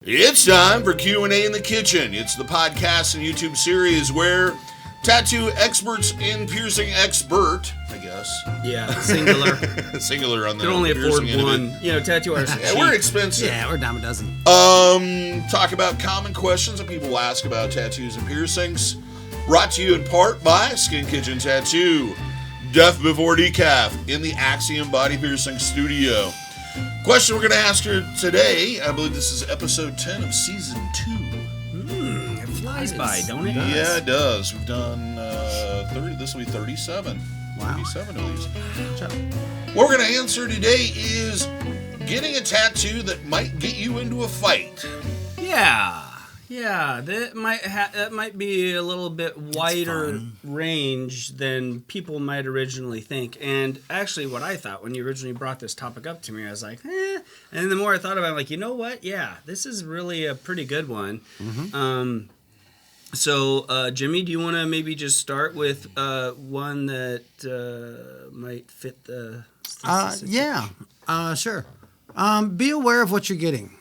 It's time for Q&A in the Kitchen. It's the podcast and YouTube series where tattoo experts and piercing expert, I guess. Yeah, singular. Singular on the Can only afford one. Tattoo artists are cheap. We're expensive. Yeah, we're a dime a dozen. Talk about common questions that people ask about tattoos and piercings. Brought to you in part by Skin Kitchen Tattoo. Death Before Decaf in the Axiom Body Piercing Studio. Question we're going to ask her today, I believe this is episode 10 of season 2. It flies by, don't it? Yeah, it does. We've done 30. This will be 37. Wow. 37 of these. What we're going to answer today is getting a tattoo that might get you into a fight. Yeah, that might be a little bit wider range than people might originally think. And actually, what I thought when you originally brought this topic up to me, I was like, And the more I thought about it, I'm like, you know what? Yeah, this is really a pretty good one. Mm-hmm. So, Jimmy, do you want to maybe just start with one that might fit the... Sure. Be aware of what you're getting.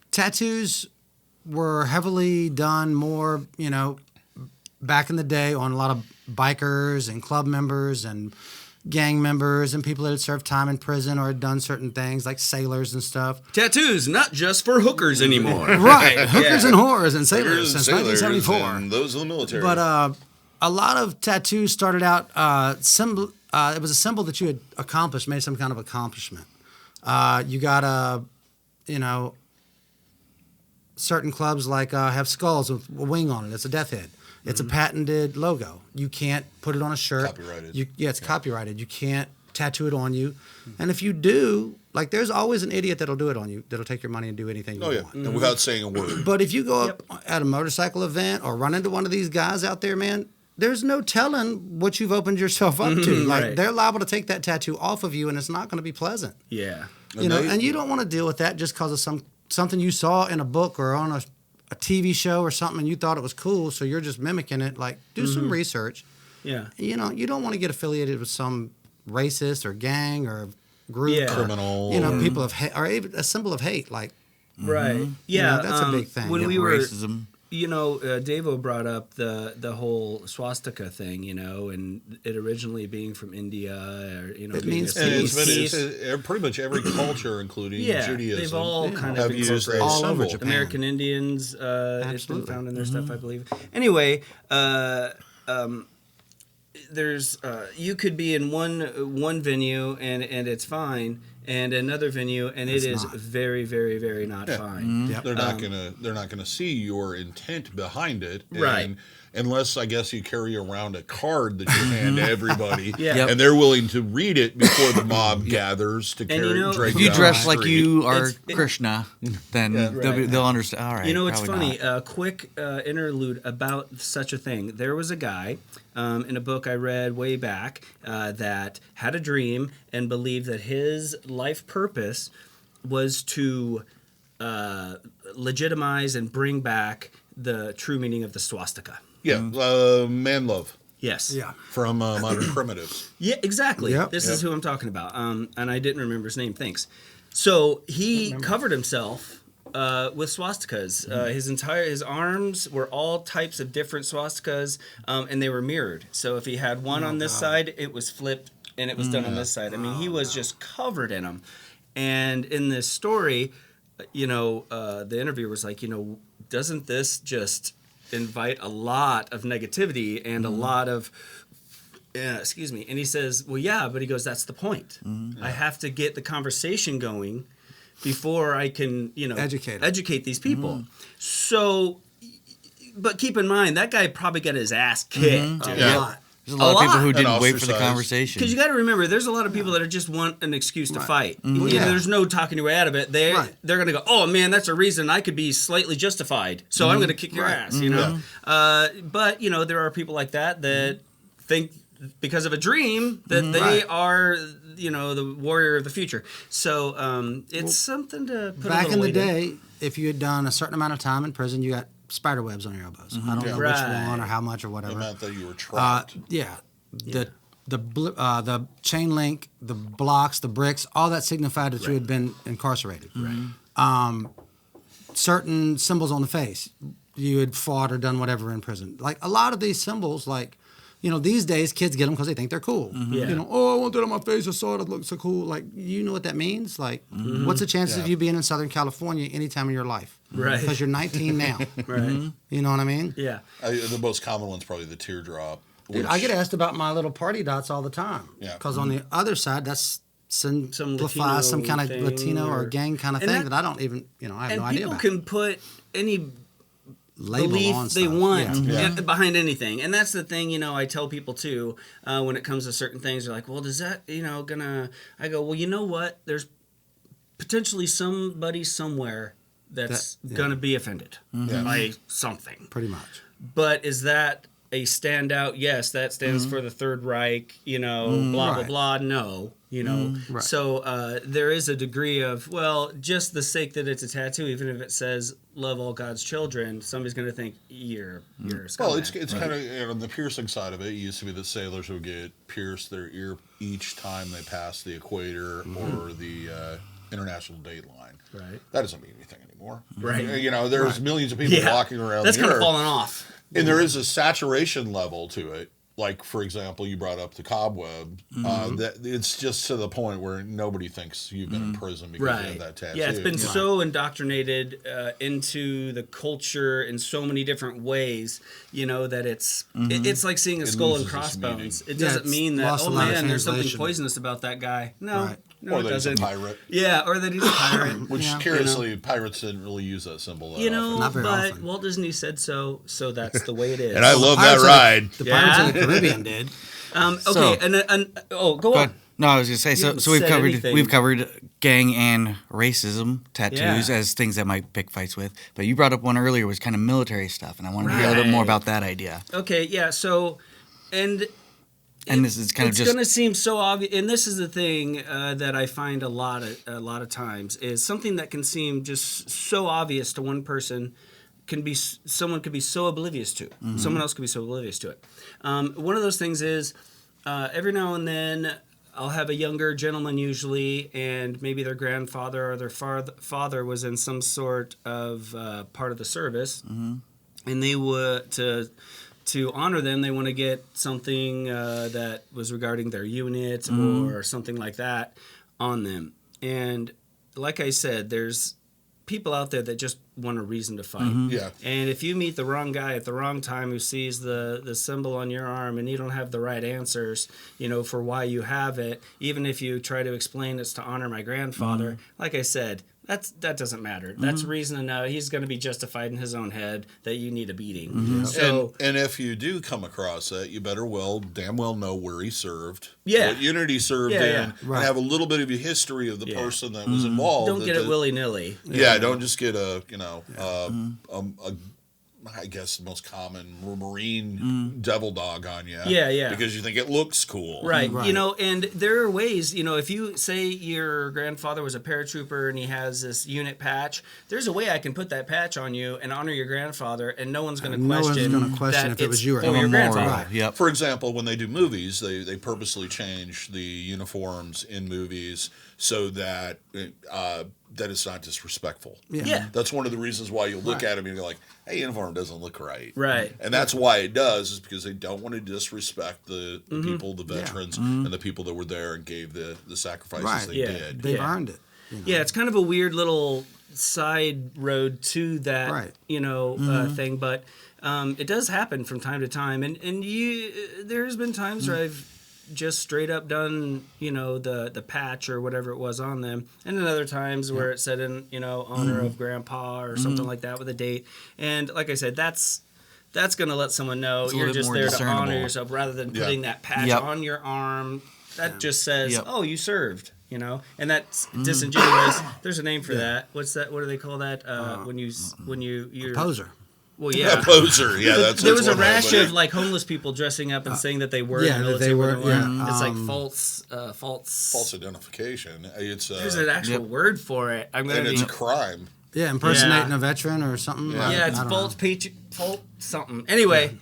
Tattoos were heavily done more, back in the day on a lot of bikers and club members and gang members and people that had served time in prison or had done certain things like sailors and stuff. Tattoos, not just for hookers anymore. Right. Hookers and whores and sailors since 1974. And those in the military. But a lot of tattoos started out, it was a symbol that you had accomplished, made some kind of accomplishment. You got certain clubs have skulls with a wing on it. It's a death head. It's a patented logo. You can't put it on a shirt. Copyrighted. It's copyrighted. You can't tattoo it on you. And if you do, there's always an idiot that'll do it on you, that'll take your money and do anything you want. And without saying a word. But if you go up at a motorcycle event or run into one of these guys out there, man, there's no telling what you've opened yourself up to. Right. They're liable to take that tattoo off of you, and it's not going to be pleasant. Yeah. And you don't want to deal with that just because of something you saw in a book or on a TV show or something, and you thought it was cool, so you're just mimicking it. Do some research. Yeah. You don't want to get affiliated with some racist or gang or group, criminal, people of hate, or even a symbol of hate. Right. Yeah. That's a big thing. When we were racism. DaVo brought up the whole swastika thing, and it originally being from India, or it being means it's pretty much every culture, including Judaism, they've all kind have of used that all symbol. over Japan. American Indians, it's been found in their stuff, I believe. Anyway, there's you could be in one venue and it's fine, and another venue and it is very, very, very not fine. Mm-hmm. Yep. They're not gonna see your intent behind it, right? Unless I guess you carry around a card that you hand to everybody, and they're willing to read it before the mob gathers to carry. If you dress like you are Krishna, then they'll understand. All right. It's funny. A quick interlude about such a thing. There was a guy in a book I read way back that had a dream and believed that his life purpose was to legitimize and bring back the true meaning of the swastika. Yeah, man love. Yes. Yeah. From Modern Primitives. Yeah, exactly. Yep. This is who I'm talking about. And I didn't remember his name. Thanks. So he covered himself with swastikas. His arms were all types of different swastikas, and they were mirrored. So if he had one on this side, it was flipped, and it was done on this side. I mean, he was just covered in them. And in this story, the interviewer was like, doesn't this just invite a lot of negativity and a lot of excuse me, and he says, well, yeah, but he goes, that's the point. I have to get the conversation going before I can educate these people. So, but keep in mind, that guy probably got his ass kicked a lot. There's a lot of people who didn't wait for the conversation. Because you got to remember, there's a lot of people that just want an excuse to fight. There's no talking your way out of it. They're going to go, oh man, that's a reason I could be slightly justified, so I'm going to kick your ass. But there are people like that think because of a dream that they are the warrior of the future. So it's something to put back a in the weight day. If you had done a certain amount of time in prison, you got spider webs on your elbows. I don't know which one or how much or whatever. It meant that you were trapped. The chain link, the blocks, the bricks, all that signified that you had been incarcerated. Right. certain symbols on the face. You had fought or done whatever in prison. Like a lot of these symbols, like, you know, these days kids get them because they think they're cool. Yeah. You know, oh, I want that on my face. I saw it. It looks so cool. Like, you know what that means? Like, what's the chances of you being in Southern California any time in your life? Right. Because you're 19 now. Right. You know what I mean? Yeah. The most common one's probably the teardrop. Dude, I get asked about my little party dots all the time. Yeah. Because on the other side, that's simplify some kind of thing Latino or gang kind of and thing that I don't even, you know, I have no idea about. And people can put any Label belief on they stuff. want behind anything. And that's the thing, you know, I tell people too, when it comes to certain things, they're like, well, does that, you know, I go, well, you know what? There's potentially somebody somewhere that's going to be offended by something. Pretty much. But is that a standout? Yes, that stands for the Third Reich, you know, blah, blah, Right. blah. No, you know. Right. So there is a degree of, well, just the sake that it's a tattoo, even if it says love all God's children, somebody's going to think you're a scumbag. Well, it's kind of on the piercing side of it. It used to be that sailors would get pierced their ear each time they passed the equator or the international date line. Right. That doesn't mean anything anymore. Right. You know, there's millions of people walking around. That's the kind of earth, falling off. and there is a saturation level to it. Like, for example, you brought up the cobweb. That it's just to the point where nobody thinks you've been in prison because you have that tattoo. Yeah, it's been so indoctrinated into the culture in so many different ways, you know, that it's like seeing a skull and loses its crossbones. It meaning. doesn't it's mean that, lost a oh lot of man, there's something translation. poisonous about that guy. No, Right. no, Or it that he's a doesn't. pirate. Yeah, or that he's a pirate. Which, Yeah. curiously, pirates didn't really use that symbol that You know, often. Not very but often. Walt Disney said so that's the way it is. And I love that Pirates of the- ride. The Pirates of the Yeah. Caribbean did. Okay, So- and go Go on. ahead. No, I was gonna say. So haven't we've said covered anything. we've covered gang and racism tattoos Yeah. as things that might pick fights with. But you brought up one earlier was kind of military stuff, and I wanted to hear a little bit more Right. about that idea. Okay, yeah. So, and This is kind of it's just going to seem so obvious, and this is the thing that I find a lot of times is something that can seem just so obvious to one person someone could be so oblivious to. Someone else could be so oblivious to it. One of those things is every now and then I'll have a younger gentleman usually, and maybe their grandfather or their father was in some sort of part of the service, and they would to honor them, they want to get something that was regarding their unit or something like that on them. And like I said, there's people out there that just want a reason to fight. Yeah. And if you meet the wrong guy at the wrong time who sees the symbol on your arm and you don't have the right answers, you know, for why you have it, even if you try to explain it's to honor my grandfather, like I said, that doesn't matter. That's reason to know he's going to be justified in his own head that you need a beating. So And if you do come across that, you better damn well know where he served, Yeah. what unit he served Yeah, in, yeah. Right. and have a little bit of a history of the Yeah. person that was involved. don't get it willy-nilly. Yeah, don't just get a I guess the most common Marine devil dog on you. Yeah, yeah. Because you think it looks cool. Right. Right. You know, and there are ways, you know, if you say your grandfather was a paratrooper and he has this unit patch, there's a way I can put that patch on you and honor your grandfather, and no one's going to No one's question, gonna question that if it was it's you or for not. your memorial. grandfather. Yep. For example, when they do movies, they purposely change the uniforms in movies so that that it's not disrespectful. Yeah. That's one of the reasons why you'll look at him and you're like, hey, uniform doesn't look right. Right. And that's why it does, is because they don't want to disrespect the people, the veterans, and the people that were there and gave the sacrifices Right. they Yeah. did. They've Yeah. earned it. You know? Yeah, it's kind of a weird little side road to that, Right. you know, thing. But it does happen from time to time, and there's been times where I've just straight up done, you know, the patch or whatever it was on them, and then other times where it said in, you know, honor of grandpa or something like that with a date. And like I said, that's going to let someone know It's a you're little bit just more there to discernible. honor yourself rather than Yeah. putting that patch Yep. on your arm. That just says, Yep. oh, you served. You know, and that's disingenuous. There's a name for that. What's that? What do they call that? When you're Poser. well, yeah. Poser, yeah, that's There was a one way, rash but- of like homeless people dressing up and saying that they were yeah, in the that they military. were, when they weren't. yeah, It's like false. false identification. It's There's an actual word for it. I'm gonna and be. it's a crime. Yeah, impersonating Yeah. a veteran or something. Yeah. like- Yeah, I it's don't fault something. Anyway,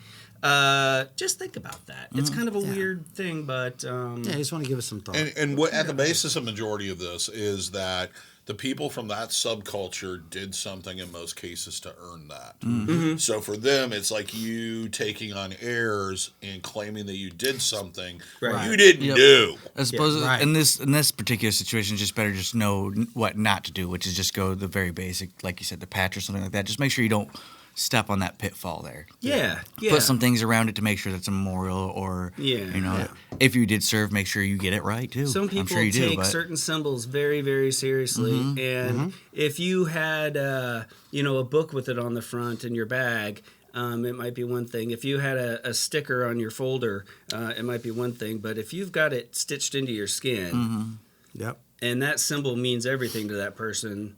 just think about that. It's kind of a weird thing, but know. Yeah, I just want to give us some thought. And what at the basis of majority of this is that the people from that subculture did something in most cases to earn that. So for them, it's like you taking on airs and claiming that you did something you didn't do. I suppose in this particular situation, just better just know what not to do, which is just go the very basic, like you said, the patch or something like that. Just make sure you don't step on that pitfall there. Yeah. Put some things around it to make sure that's a memorial, or if you did serve, make sure you get it right too. Some people take certain symbols very, very seriously, and if you had a book with it on the front in your bag, it might be one thing. If you had a sticker on your folder, it might be one thing. But if you've got it stitched into your skin, and that symbol means everything to that person,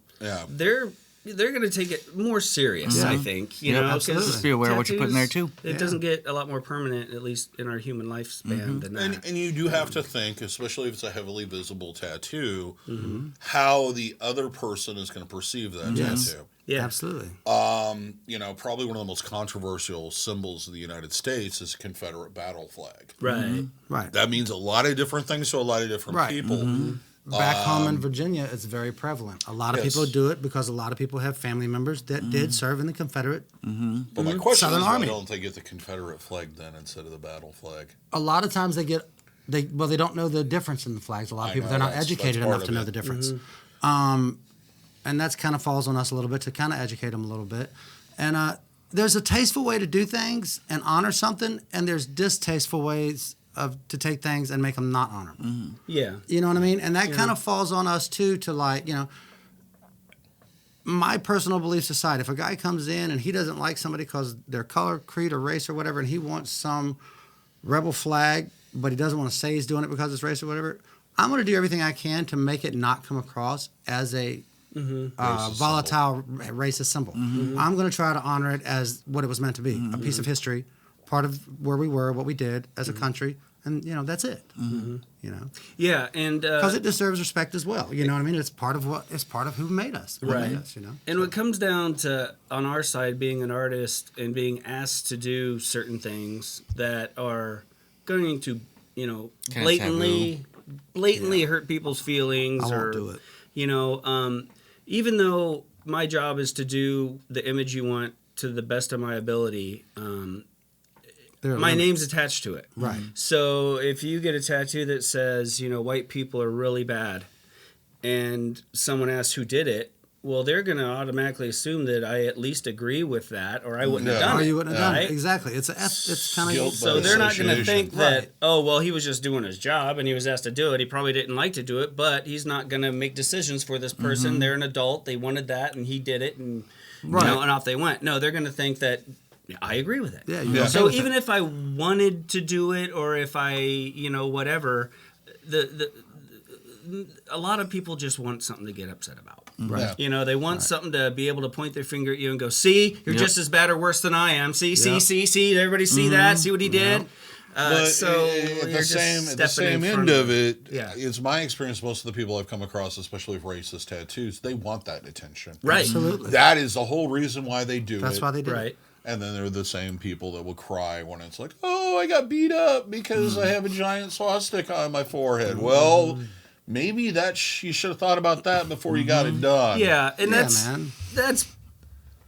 they're going to take it more serious, I think. You know, absolutely. Just be aware of what you're putting there too. It doesn't get a lot more permanent, at least in our human lifespan, than that. And you do have to think, especially if it's a heavily visible tattoo, how the other person is going to perceive that tattoo. Yeah, absolutely. Probably one of the most controversial symbols of the United States is a Confederate battle flag. Right. That means a lot of different things to a lot of different people. Back home in Virginia, it's very prevalent. A lot of people do it because a lot of people have family members that did serve in the Confederate But my question Southern is, Army. why don't they get the Confederate flag then instead of the battle flag? A lot of times they don't know the difference in the flags. A lot of people, they're not educated enough to know the difference. And that's kind of falls on us a little bit to kind of educate them a little bit. And there's a tasteful way to do things and honor something, and there's distasteful ways to take things and make them not honor them. Yeah. You know what I mean? And that kind of falls on us too, to my personal beliefs aside, if a guy comes in and he doesn't like somebody because their color, creed, or race or whatever, and he wants some rebel flag, but he doesn't want to say he's doing it because it's race or whatever, I'm going to do everything I can to make it not come across as a volatile racist symbol. I'm going to try to honor it as what it was meant to be, a piece of history, part of where we were, what we did as a country. And that's it. Yeah, and because it deserves respect as well. You know what I mean? It's part of who made us. Right. Made us, And what comes down to on our side, being an artist and being asked to do certain things that are going to, blatantly hurt people's feelings, I won't do it. Even though my job is to do the image you want to the best of my ability. My name's attached to it. Right. So if you get a tattoo that says, white people are really bad, and someone asks who did it, well, they're going to automatically assume that I at least agree with that, or I wouldn't have done it. Or you wouldn't have done right? it. Exactly. It's kind of so they're not going to think that, Right. He was just doing his job and he was asked to do it. He probably didn't like to do it, but he's not going to make decisions for this person. They're an adult. They wanted that, and he did it, and and off they went. No, they're going to think that I agree with it. Yeah. So even if I wanted to do it, or if I, whatever, a lot of people just want something to get upset about. Right. They want something to be able to point their finger at you and go, see, you're just as bad or worse than I am. See, everybody see that? See what he did? But so at the same end of it, it's my experience. Most of the people I've come across, especially with racist tattoos, they want that attention. Right. Absolutely. That is the whole reason why they do it. That's why they do right. it. And then they're the same people that will cry when it's like, oh, I got beat up because I have a giant swastika on my forehead. Well, maybe you should have thought about that before you got it done. Yeah, and that's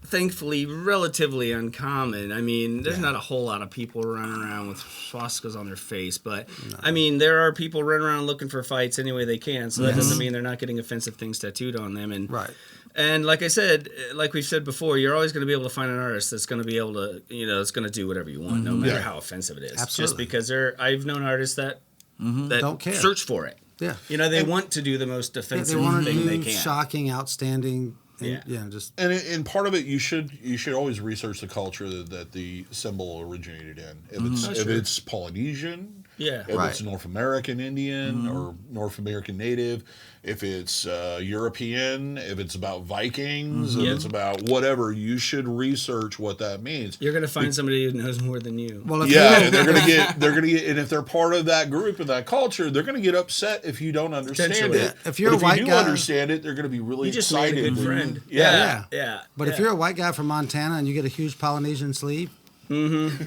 thankfully relatively uncommon. I mean, there's not a whole lot of people running around with swastikas on their face, but I mean, there are people running around looking for fights any way they can, so that doesn't mean they're not getting offensive things tattooed on them. And Right. And like I said, like we've said before, you're always going to be able to find an artist that's going to be able to, it's going to do whatever you want, no matter how offensive it is. Absolutely. Just because I've known artists that Don't care. search for it. Yeah. They want to do the most offensive They want to thing they do can. shocking, outstanding. Just And part of it, you should always research the culture that the symbol originated in. If it's Polynesian, if it's North American Indian or North American Native, if it's European, if it's about Vikings, if it's about whatever, you should research what that means. You're gonna find somebody who knows more than you. well, And they're gonna get, and if they're part of that group and that culture, they're gonna get upset if you don't understand Potentially. it. If you're But a white if you do guy- understand it, they're gonna be really You just made excited. a good friend. Yeah. But Yeah. if you're a white guy from Montana and you get a huge Polynesian sleeve, and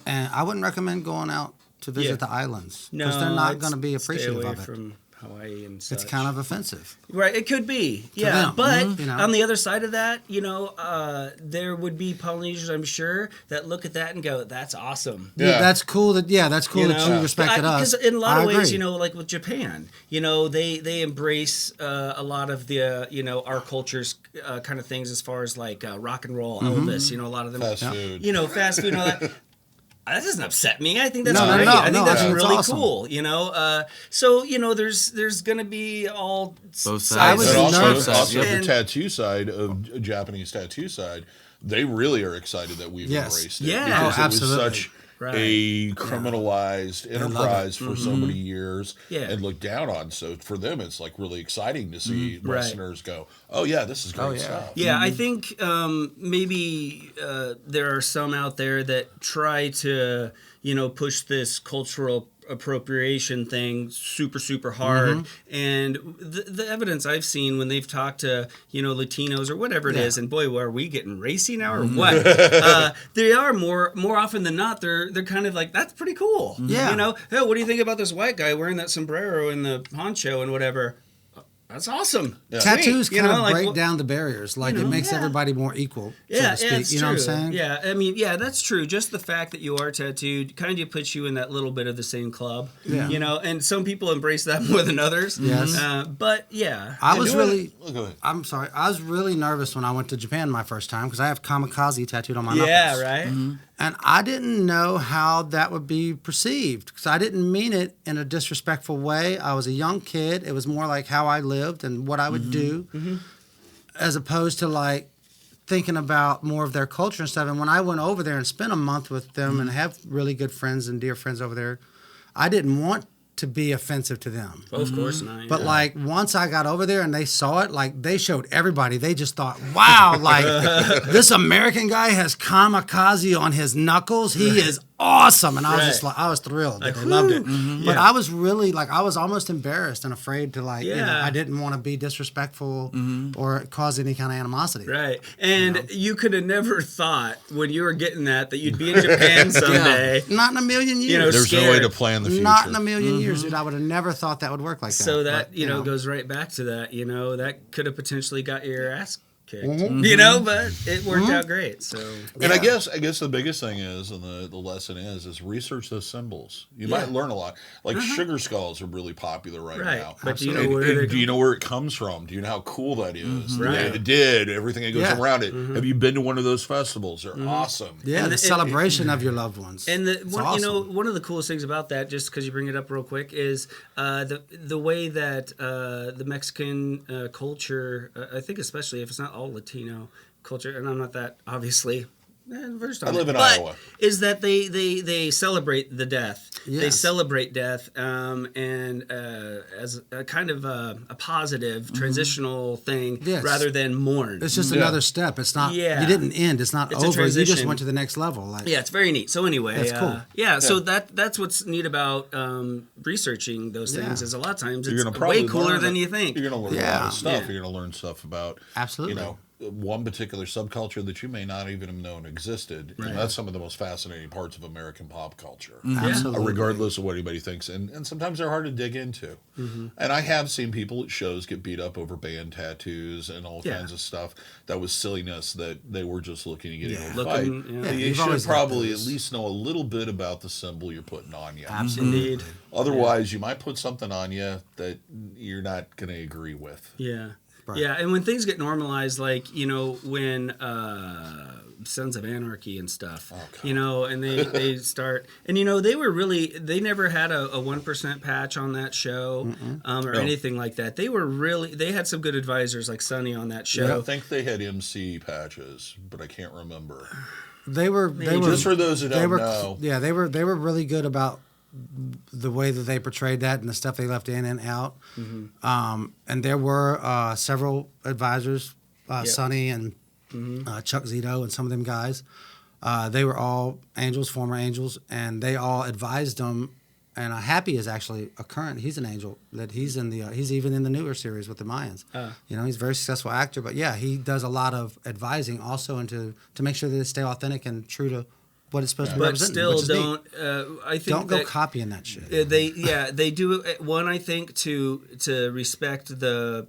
I wouldn't recommend going out to visit the islands because they're not going to be appreciative stay away of it. from Hawaii and such. It's kind of offensive. Right, it could be, yeah. them. But You know? on the other side of that, there would be Polynesians, I'm sure, that look at that and go, "That's awesome." Yeah. That's cool. That you respected us. Because in a lot I of ways, agree. like with Japan, they embrace a lot of the our culture's kind of things as far as like rock and roll, Elvis. A lot of them, Fast food. fast food and all that. That doesn't upset me. I think that's No, great. no, I think no, that's I think it's really awesome. cool. So there's gonna be all Both sides. sides. was And also, nervous. also And- the tattoo side of Japanese tattoo side, they really are excited that we've Yes. embraced it. Yeah. because Oh, it was absolutely. such Right. a criminalized enterprise for so many years Yeah. and looked down on. So for them, it's like really exciting to see Right. Westerners go, "Oh yeah, this is great yeah. stuff." Yeah, I think maybe there are some out there that try to, push this cultural appropriation thing super hard. And the evidence I've seen when they've talked to, Latinos or whatever it Yeah. is, and boy, are we getting racy now or what? They are more often than not, they're kind of like, that's pretty cool. Yeah. Hey, what do you think about this white guy wearing that sombrero and the poncho and whatever? That's awesome. Yeah. Tattoos Sweet. kind of Like, break down the barriers. Like it makes yeah. everybody more equal, Yeah, so to speak. it's You know true. what I'm saying? Yeah, I mean, yeah, that's true. Just the fact that you are tattooed kind of puts you in that little bit of the same club. Yeah. And some people embrace that more than others. Yes. But yeah. I was You know what? really. Oh, go ahead. I'm sorry. I was really nervous when I went to Japan my first time because I have kamikaze tattooed on my knuckles. Yeah, right? And I didn't know how that would be perceived because I didn't mean it in a disrespectful way. I was a young kid. It was more like how I lived and what I would do as opposed to like thinking about more of their culture and stuff. And when I went over there and spent a month with them and have really good friends and dear friends over there, I didn't want to be offensive to them. Oh, of course not. But like once I got over there and they saw it, like they showed everybody. They just thought, "Wow, like this American guy has kamikaze on his knuckles. He is awesome." And I was just Right. like, I was thrilled. Like, They loved it. whoo. But Yeah. I was really like, I was almost embarrassed and afraid to like, Yeah. I didn't want to be disrespectful or cause any kind of animosity. Right. And you could have never thought when you were getting that you'd be in Japan someday. Not in a million years. know, There's no way scared. to plan the future. Not in a million years, dude. I would have never thought that would work like that. So that, But, goes right back to that, that could have potentially got your ass kicked. But it worked out great. So And I guess the biggest thing is, and the lesson is research those symbols. You might learn a lot. Like sugar skulls are really popular right Right. now. But do you know And- where and they do you know where it comes from? Do you know how cool that is? Right. It did everything that goes Yeah. around it. Have you been to one of those festivals? They're awesome. Yeah, And the the- celebration of your loved ones. And It's one, awesome. one of the coolest things about that, just because you bring it up real quick, is the way that the Mexican culture, I think especially if it's not all Latino culture, and I'm not that obviously versed on I live it, in but Iowa. is that they celebrate the death. They Yes. celebrate death, and as a kind of a positive transitional thing, Yes. rather than mourn. It's just Yeah. another step. It's not. Yeah. You didn't end. It's not It's a over. You just transition. went to the next level. Like Yeah, it's very neat. So anyway, That's cool. So that's what's neat about researching those things. Yeah. Is a lot of times You're it's going to probably way cooler learn than that- you think. You're going to learn a lot Yeah. of stuff. Yeah. You're going to learn stuff about Absolutely. one particular subculture that you may not even have known existed. Right. And that's some of the most fascinating parts of American pop culture. Absolutely. Regardless of what anybody thinks. And sometimes they're hard to dig into. And I have seen people at shows get beat up over band tattoos and all Yeah. kinds of stuff that was silliness that they were just looking to get Yeah. into a fight. Looking, yeah. You You've should always got probably at those. least know a little bit about the symbol you're putting on you. Indeed. Otherwise, you might put something on you that you're not going to agree with. Yeah. Right. Yeah, and when things get normalized, like when Sons of Anarchy and stuff, and they start, and they never had a 1% patch on that show or anything like that. They had some good advisors like Sonny on that I show. think they had MC patches, but I can't remember. They were Just for those who don't know. Yeah, they were really good about the way that they portrayed that and the stuff they left in and out. And there were several advisors, Sonny and Chuck Zito and some of them guys. They were all Angels, former Angels, and they all advised them. And Happy is actually a current. He's an Angel. That he's in the. He's even in the newer series with the Mayans. He's a very successful actor. But yeah, he does a lot of advising also, and to make sure that they stay authentic and true to what it's supposed to be But representing. still, which is neat. don't. I think Don't go that, copying that shit. they do it. One, I think to respect the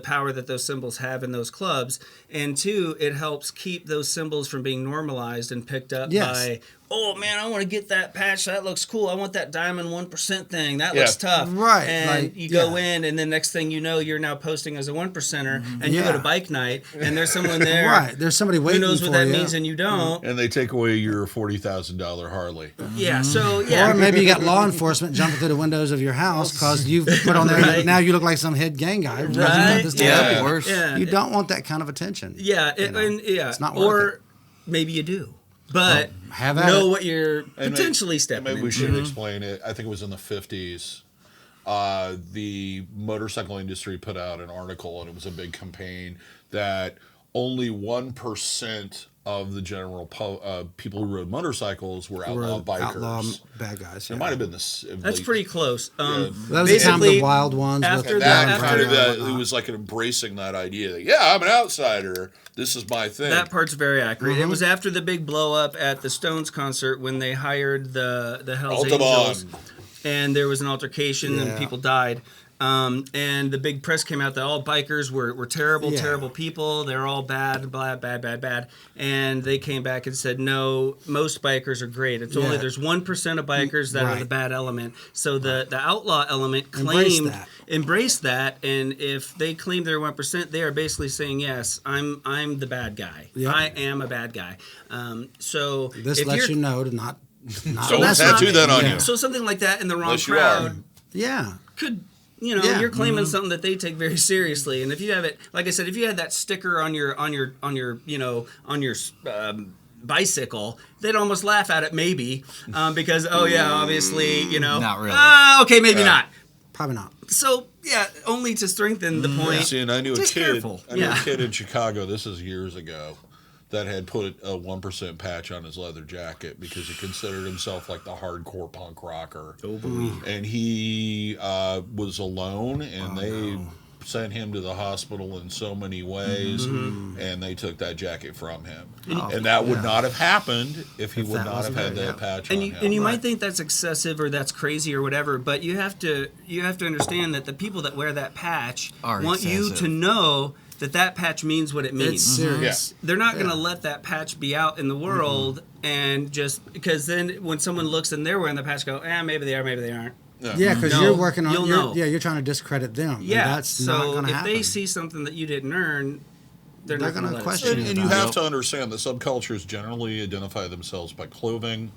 power that those symbols have in those clubs, and two, it helps keep those symbols from being normalized and picked up by. Oh man, I want to get that patch. That looks cool. I want that diamond 1% thing. That looks tough. Right. And Like, you go in, and then next thing you know, you're now posting as a 1%er, and you go to bike night, and there's someone there. Right. There's somebody Who waiting knows what for that you. means, and you don't. And they take away your $40,000 Harley. Yeah. So yeah. Or maybe you got law enforcement jumping through the windows of your house because you've put on there. Right. Now you look like some head gang guy. because you Right. got this Yeah. tattoo. Worse. Yeah. You don't want that kind of attention. Yeah, It's not worth or maybe you do, but have at know it. what you're And potentially maybe stepping we into. should explain it. I think it was in the 50s. The motorcycle industry put out an article, and it was a big campaign that only 1% of the general people who rode motorcycles were outlaw bikers. Outlaw bad guys. It yeah. might have been this. That's pretty close. That was the time of the basically, wild ones. after with that- Brown after Rider that, and whatnot. it was like embracing that idea that, yeah, I'm an outsider. This is my thing. That part's very accurate. It was after the big blow up at the Stones concert when they hired the Hells Angels, and there was an altercation and Yeah. people died. And the big press came out that all bikers were terrible, terrible people. They're all bad, bad. And they came back and said, no, most bikers are great. It's only there's 1% of bikers that are the bad element. So the outlaw element embraced that. And if they claim they're 1%, they are basically saying, yes, I'm the bad guy. Yep. I am a bad guy. So This if lets you're- you know to not So that's tattoo not- that on yeah. you. So something like that in the wrong Unless you crowd are. Yeah. could Yeah. you're claiming something that they take very seriously, and if you have it, like I said, if you had that sticker on your bicycle, they'd almost laugh at it maybe because obviously Not really. okay, maybe not. Probably not. So yeah, only to strengthen the point. See, and I knew Just a kid. careful. I knew Yeah. a kid in Chicago. This is years ago. That had put a 1% patch on his leather jacket because he considered himself like the hardcore punk rocker. Oh boy. And he was alone, and they sent him to the hospital in so many ways, and they took that jacket from him. And that would not have happened if he would that not have wasn't had there, that patch And on you, him. and you might think that's excessive or that's crazy or whatever, but you have to understand that the people that wear that patch Are want you excessive. to know that patch means what it means. It's serious. They're not going to let that patch be out in the world and just because then when someone looks and they're wearing the patch, go, maybe they are, maybe they aren't. Yeah, because No, you're working on. you'll know. You're trying to discredit them. and Yeah. that's not So going to if happen. they see something that you didn't earn, they're not gonna going to question And, it. and you about have to understand that subcultures generally identify themselves by clothing,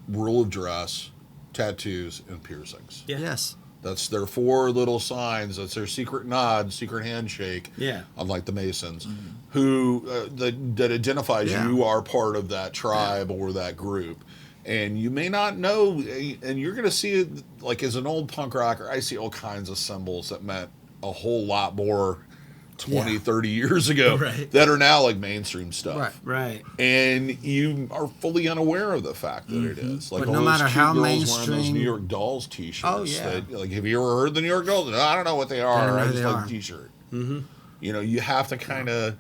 rule of dress, tattoos, and piercings. Yeah. Yes. That's their 4 little signs. That's their secret nod, secret handshake. Yeah. Unlike the Masons, who that identifies you are part of that tribe or that group, and you may not know, and you're going to see it. Like as an old punk rocker, I see all kinds of symbols that meant a whole lot more 20, 30 years ago Right. that are now like mainstream stuff. Right. Right. And you are fully unaware of the fact that it is. Like But all no those matter cute how girls wearing those mainstream- New York Dolls T-shirts. Oh, yeah. That, like, have you ever heard the New York Dolls? No, I don't know what they I are. don't know I who just they like are. the T-shirt. You know, you have to kind of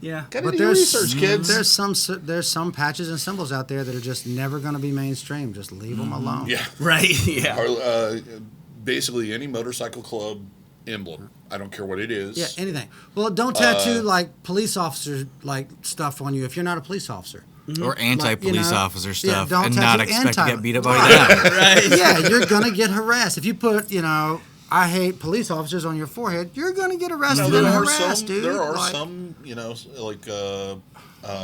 Yeah. gotta But do your there's research, kids. there's some patches and symbols out there that are just never going to be mainstream. Just leave them alone. Yeah. Right. Yeah. Or, basically any motorcycle club emblem. I don't care what it is. Yeah, anything. Well, don't tattoo like police officer like stuff on you if you're not a police officer. Or anti-police officer stuff, don't and not tattoo expect to anti- get beat up by Right. them. Right. Yeah, you're gonna get harassed if you put I hate police officers on your forehead. You're gonna get arrested Now, and there are harassed, some. dude. There are Like, some, like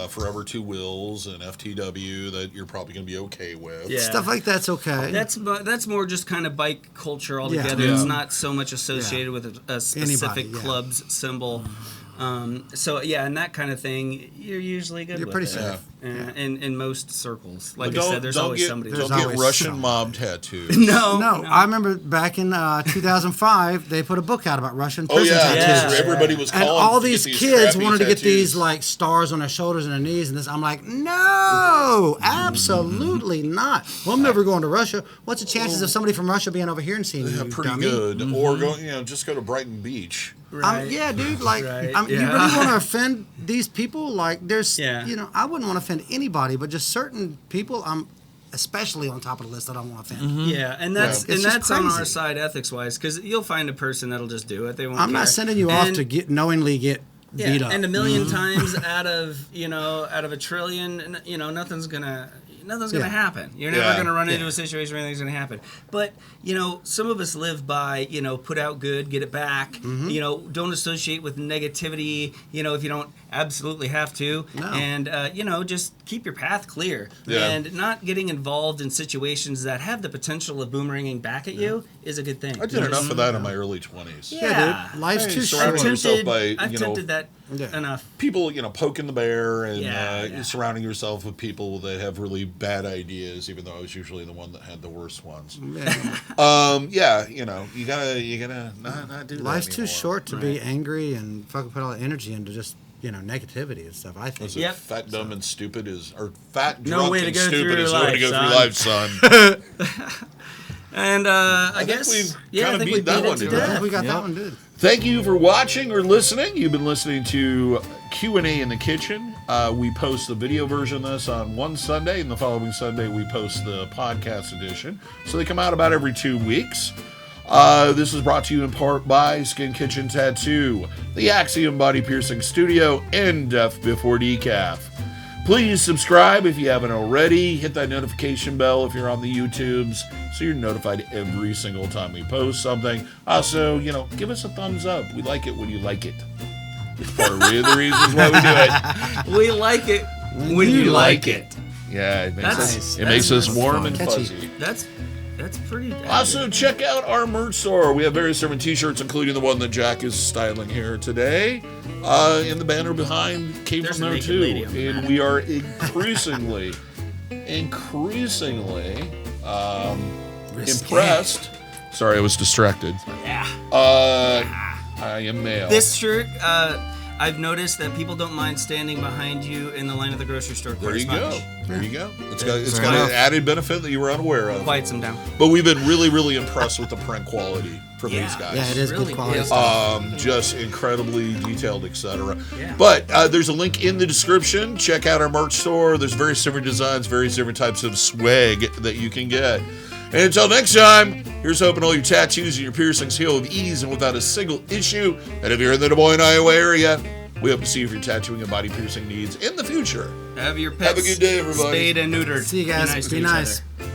Forever Two Wheels and FTW that you're probably going to be okay with. Yeah. stuff like that's okay. That's more just kind of bike culture altogether. Yeah. It's not so much associated with a specific Anybody, yeah. club's symbol. So yeah, and that kind of thing, you're usually good. You're with pretty it. safe. In most circles, like But I said, there's always get, somebody. Don't There's get always Russian somebody. mob tattoos. No, I remember back in 2005, they put a book out about Russian Oh prison yeah, tattoos. Yeah. everybody was And calling. all to these get kids crappy wanted to get tattoos. these like stars on their shoulders and their knees and this. I'm like, no, absolutely not. Well, I'm never going to Russia. What's the chances of somebody from Russia being over here and seeing Yeah, you? pretty dummy? good. Or go, just go to Brighton Beach. Yeah, dude. Like, Right, you yeah. really want to offend these people? Like, there's, Yeah. I wouldn't want to offend anybody, but just certain people, I'm especially on top of the list that I don't want to offend. Yeah, and that's It's just on our crazy. side ethics wise, because you'll find a person that'll just do it. They won't. I'm not care. sending you off And- to knowingly get beat up. And a million times out of a trillion, nothing's gonna Yeah. happen. You're never Yeah. gonna run into Yeah. a situation where anything's gonna happen. But some of us live by put out good, get it back. Don't associate with negativity. If you don't absolutely have to, No. and just keep your path clear. Yeah. And not getting involved in situations that have the potential of boomeranging back at you is a good thing. I did enough of that in my early 20s. Yeah, dude. Life's Hey, too surround short. yourself by, I've tempted that Yeah. enough. people, poking the bear and Yeah. surrounding yourself with people that have really bad ideas, even though I was usually the one that had the worst ones. Yeah. You gotta not do that Life's too anymore. short to be angry and fucking put all the energy into just negativity and stuff. I think. Was it Yep. fat, dumb, and stupid or fat, No drunk, way to and go stupid through is no way to go life, through life, son. And I guess we've I kinda think beat we that beat one it to to death. I think death. we got Yep. that one, dude. Thank you for watching or listening. You've been listening to Q&A in the Kitchen. We post the video version of this on one Sunday, and the following Sunday we post the podcast edition. So they come out about every 2 weeks. This is brought to you in part by Skin Kitchen Tattoo, the Axiom Body Piercing Studio, and Death Before Decaf. Please subscribe if you haven't already. Hit that notification bell if you're on the YouTubes, so you're notified every single time we post something. Also, give us a thumbs up. We like it when you like it. It's part of the reasons why we do it. We like it when you like it. Yeah, it makes That's- us, that's warm and catchy. fuzzy. That's pretty. Also, check out our merch store. We have various different t-shirts, including the one that Jack is styling here today. In the banner behind came There's from a there naked too. lady on the And back. we are increasingly impressed. Sorry, I was distracted. Yeah. I am male. This shirt, I've noticed that people don't mind standing behind you in the line at the grocery store quite there as you go. much. There you go. It's Fair got enough. an added benefit that you were unaware of. Quiets them down. But we've been really, really impressed with the print quality from these guys. Yeah, it is Really good quality is. stuff. Just incredibly detailed, etc. Yeah. But there's a link in the description. Check out our merch store. There's various different designs, various different types of swag that you can get. And until next time, here's hoping all your tattoos and your piercings heal with ease and without a single issue. And if you're in the Des Moines, Iowa area, we hope to see you for your tattooing and body piercing needs in the future. Have your pets Have a good day, everybody. spayed and neutered. See you guys. Be to each nice. other.